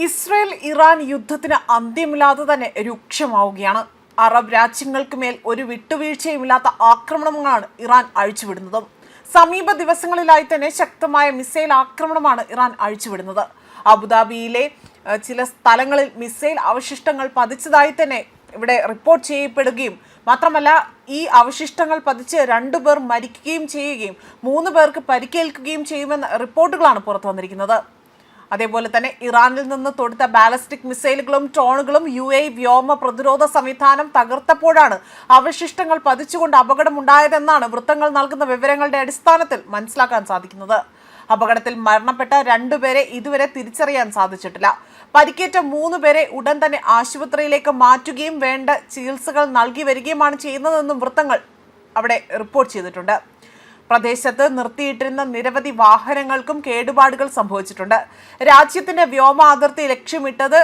Israel Iran യുദ്ധത്തിന് അന്ത്യമില്ലാതെ തന്നെ രൂക്ഷമാവുകയാണ്. Arab രാജ്യങ്ങൾക്ക് മേൽ ഒരു വിട്ടുവീഴ്ചയുമില്ലാത്ത ആക്രമണങ്ങളാണ് ഇറാൻ അഴിച്ചുവിടുന്നത്. സമീപ ദിവസങ്ങളിലായി തന്നെ ശക്തമായ മിസൈൽ ആക്രമണമാണ് ഇറാൻ അഴിച്ചുവിടുന്നത്. അബുദാബിയിലെ ചില സ്ഥലങ്ങളിൽ മിസൈൽ അവശിഷ്ടങ്ങൾ പതിച്ചതായി തന്നെ ഇവിടെ റിപ്പോർട്ട് ചെയ്യപ്പെടുകയും മാത്രമല്ല ഈ അവശിഷ്ടങ്ങൾ പതിച്ച് 2 പേർ മരിക്കുകയും ചെയ്യുകയും 3 പേർക്ക് പരിക്കേൽക്കുകയും ചെയ്യുമെന്ന റിപ്പോർട്ടുകളാണ് പുറത്തു വന്നിരിക്കുന്നത്. അതേപോലെ തന്നെ ഇറാനിൽ നിന്ന് തൊടുത്ത ബാലിസ്റ്റിക് മിസൈലുകളും ഡ്രോണുകളും UAE വ്യോമ പ്രതിരോധ സംവിധാനം തകർത്തപ്പോഴാണ് അവശിഷ്ടങ്ങൾ പതിച്ചുകൊണ്ട് അപകടമുണ്ടായതെന്നാണ് വൃത്തങ്ങൾ നൽകുന്ന വിവരങ്ങളുടെ അടിസ്ഥാനത്തിൽ മനസ്സിലാക്കാൻ സാധിക്കുന്നത്. അപകടത്തിൽ മരണപ്പെട്ട 2 പേരെ ഇതുവരെ തിരിച്ചറിയാൻ സാധിച്ചിട്ടില്ല. പരിക്കേറ്റ 3 പേരെ ഉടൻ തന്നെ ആശുപത്രിയിലേക്ക് മാറ്റുകയും വേണ്ട ചികിത്സകൾ നൽകി വരികയുമാണ് ചെയ്യുന്നതെന്നും വൃത്തങ്ങൾ അവിടെ റിപ്പോർട്ട് ചെയ്തിട്ടുണ്ട്. പ്രദേശത്ത് നിർത്തിയിട്ടിരുന്ന നിരവധി വാഹനങ്ങൾക്കും കേടുപാടുകൾ സംഭവിച്ചിട്ടുണ്ട്. രാജ്യത്തിന്റെ വ്യോമ അതിർത്തി ലക്ഷ്യമിട്ടത്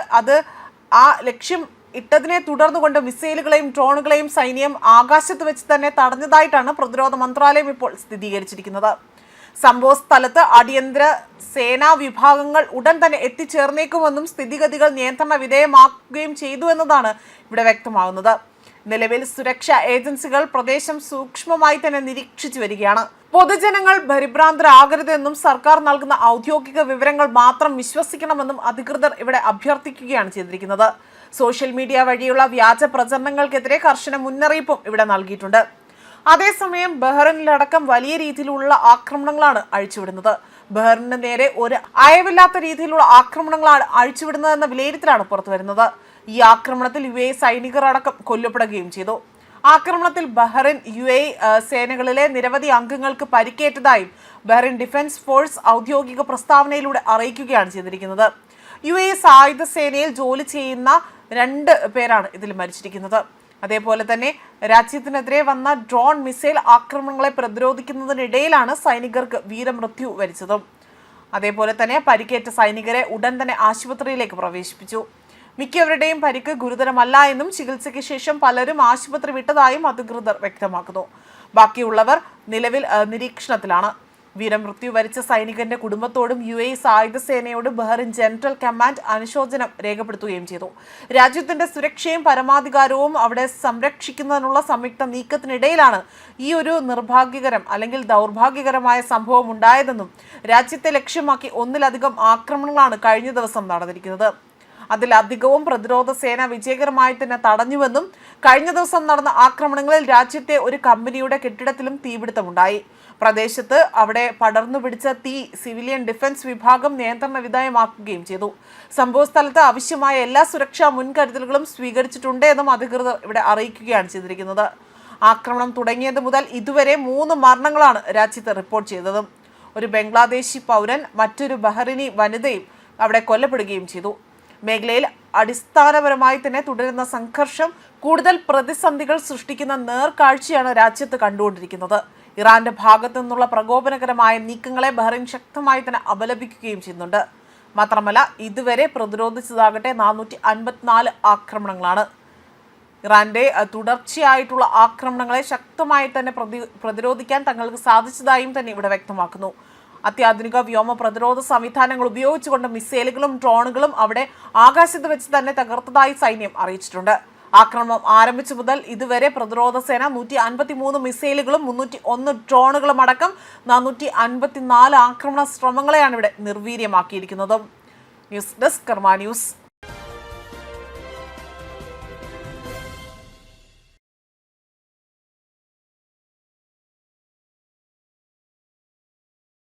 ആ ലക്ഷ്യം ഇട്ടതിനെ തുടർന്നുകൊണ്ട് മിസൈലുകളെയും ഡ്രോണുകളെയും സൈന്യം ആകാശത്ത് വെച്ച് തന്നെ തടഞ്ഞതായിട്ടാണ് പ്രതിരോധ മന്ത്രാലയം ഇപ്പോൾ സ്ഥിരീകരിച്ചിരിക്കുന്നത്. സംഭവ സ്ഥലത്ത് അടിയന്തര സേനാ വിഭാഗങ്ങൾ ഉടൻ തന്നെ എത്തിച്ചേർന്നേക്കുമെന്നും സ്ഥിതിഗതികൾ നിയന്ത്രണ വിധേയമാക്കുകയും ചെയ്തു എന്നതാണ് ഇവിടെ വ്യക്തമാകുന്നത്. നിലവിൽ സുരക്ഷാ ഏജൻസികൾ പ്രദേശം സൂക്ഷ്മമായി തന്നെ നിരീക്ഷിച്ചു വരികയാണ്. പൊതുജനങ്ങൾ പരിഭ്രാന്തരാകരുതെന്നും സർക്കാർ നൽകുന്ന ഔദ്യോഗിക വിവരങ്ങൾ മാത്രം വിശ്വസിക്കണമെന്നും അധികൃതർ ഇവിടെ അഭ്യർത്ഥിക്കുകയാണ് ചെയ്തിരിക്കുന്നത്. സോഷ്യൽ മീഡിയ വഴിയുള്ള വ്യാജ പ്രചരണങ്ങൾക്കെതിരെ കർശന മുന്നറിയിപ്പും ഇവിടെ നൽകിയിട്ടുണ്ട്. അതേസമയം ബഹ്റിനിലടക്കം വലിയ രീതിയിലുള്ള ആക്രമണങ്ങളാണ് അഴിച്ചുവിടുന്നത്. ബഹ്റിന് നേരെ ഒരു അയവില്ലാത്ത രീതിയിലുള്ള ആക്രമണങ്ങളാണ് അഴിച്ചുവിടുന്നതെന്ന വിലയിരുത്തലാണ് പുറത്തുവരുന്നത്. ഈ ആക്രമണത്തിൽ UAE സൈനികർ അടക്കം കൊല്ലപ്പെടുകയും ചെയ്തു. ആക്രമണത്തിൽ ബഹ്റിൻ UAE സേനകളിലെ നിരവധി അംഗങ്ങൾക്ക് പരിക്കേറ്റതായും ബഹ്റിൻ ഡിഫൻസ് ഫോഴ്സ് ഔദ്യോഗിക പ്രസ്താവനയിലൂടെ അറിയിക്കുകയാണ് ചെയ്തിരിക്കുന്നത്. UAE സായുധ സേനയിൽ ജോലി ചെയ്യുന്ന 2 പേരാണ് ഇതിൽ മരിച്ചിരിക്കുന്നത്. അതേപോലെ തന്നെ രാജ്യത്തിനെതിരെ വന്ന ഡ്രോൺ മിസൈൽ ആക്രമണങ്ങളെ പ്രതിരോധിക്കുന്നതിനിടയിലാണ് സൈനികർക്ക് വീരമൃത്യു വരിച്ചതും. അതേപോലെ തന്നെ പരിക്കേറ്റ സൈനികരെ ഉടൻ തന്നെ ആശുപത്രിയിലേക്ക് പ്രവേശിപ്പിച്ചു. മിക്കവരുടെയും പരിക്ക് ഗുരുതരമല്ല എന്നും ചികിത്സയ്ക്ക് ശേഷം പലരും ആശുപത്രി വിട്ടതായും അധികൃതർ വ്യക്തമാക്കുന്നു. ബാക്കിയുള്ളവർ നിലവിൽ നിരീക്ഷണത്തിലാണ്. വീരമൃത്യു വരിച്ച സൈനികന്റെ കുടുംബത്തോടും UAE സായുധ സേനയോടും ബഹ്റിൻ ജനറൽ കമാൻഡ് അനുശോചനം രേഖപ്പെടുത്തുകയും ചെയ്തു. രാജ്യത്തിന്റെ സുരക്ഷയും പരമാധികാരവും അവിടെ സംരക്ഷിക്കുന്നതിനുള്ള സംയുക്ത നീക്കത്തിനിടയിലാണ് ഈ ഒരു നിർഭാഗ്യകരം അല്ലെങ്കിൽ ദൗർഭാഗ്യകരമായ സംഭവം ഉണ്ടായതെന്നും രാജ്യത്തെ ലക്ഷ്യമാക്കി 1-ലധികം ആക്രമണങ്ങളാണ് കഴിഞ്ഞ ദിവസം നടന്നിരിക്കുന്നത്. അതിലധികവും പ്രതിരോധ സേന വിജയകരമായി തന്നെ തടഞ്ഞുവെന്നും കഴിഞ്ഞ ദിവസം നടന്ന ആക്രമണങ്ങളിൽ രാജ്യത്തെ ഒരു കമ്പനിയുടെ കെട്ടിടത്തിലും തീപിടുത്തമുണ്ടായി. പ്രദേശത്ത് അവിടെ പടർന്നു പിടിച്ച തീ സിവിലിയൻ ഡിഫൻസ് വിഭാഗം നിയന്ത്രണ വിധേയമാക്കുകയും ചെയ്തു. സംഭവ സ്ഥലത്ത് ആവശ്യമായ എല്ലാ സുരക്ഷാ മുൻകരുതലുകളും സ്വീകരിച്ചിട്ടുണ്ട് എന്നും അധികൃതർ ഇവിടെ അറിയിക്കുകയാണ് ചെയ്തിരിക്കുന്നത്. ആക്രമണം തുടങ്ങിയത് മുതൽ ഇതുവരെ 3 മരണങ്ങളാണ് രാജ്യത്ത് റിപ്പോർട്ട് ചെയ്തത്. ഒരു ബംഗ്ലാദേശി പൗരൻ മറ്റൊരു ബഹ്റിനി വനിതയും അവിടെ കൊല്ലപ്പെടുകയും ചെയ്തു. മേഖലയിൽ അടിസ്ഥാനപരമായി തന്നെ തുടരുന്ന സംഘർഷം കൂടുതൽ പ്രതിസന്ധികൾ സൃഷ്ടിക്കുന്ന നേർക്കാഴ്ചയാണ് രാജ്യത്ത് കണ്ടുകൊണ്ടിരിക്കുന്നത്. ഇറാന്റെ ഭാഗത്തു നിന്നുള്ള പ്രകോപനകരമായ നീക്കങ്ങളെ ബഹ്റിൻ ശക്തമായി തന്നെ അപലപിക്കുകയും ചെയ്യുന്നുണ്ട്. മാത്രമല്ല ഇതുവരെ പ്രതിരോധിച്ചതാകട്ടെ 454 ആക്രമണങ്ങളാണ്. ഇറാന്റെ തുടർച്ചയായിട്ടുള്ള ആക്രമണങ്ങളെ ശക്തമായി തന്നെ പ്രതിരോധിക്കാൻ തങ്ങൾക്ക് സാധിച്ചതായും തന്നെ ഇവിടെ വ്യക്തമാക്കുന്നു. അത്യാധുനിക വ്യോമ പ്രതിരോധ സംവിധാനങ്ങൾ ഉപയോഗിച്ചുകൊണ്ട് മിസൈലുകളും ഡ്രോണുകളും അവിടെ ആകാശത്ത് വെച്ച് തന്നെ തകർത്തതായി സൈന്യം അറിയിച്ചിട്ടുണ്ട്. ആക്രമണം ആരംഭിച്ചു മുതൽ ഇതുവരെ പ്രതിരോധ സേന 153 മിസൈലുകളും 301 ഡ്രോണുകളും അടക്കം 454 ആക്രമണ ശ്രമങ്ങളെയാണ് ഇവിടെ നിർവീര്യമാക്കിയിരിക്കുന്നത്. ന്യൂസ് ഡെസ്ക് കർമ്മ ന്യൂസ്.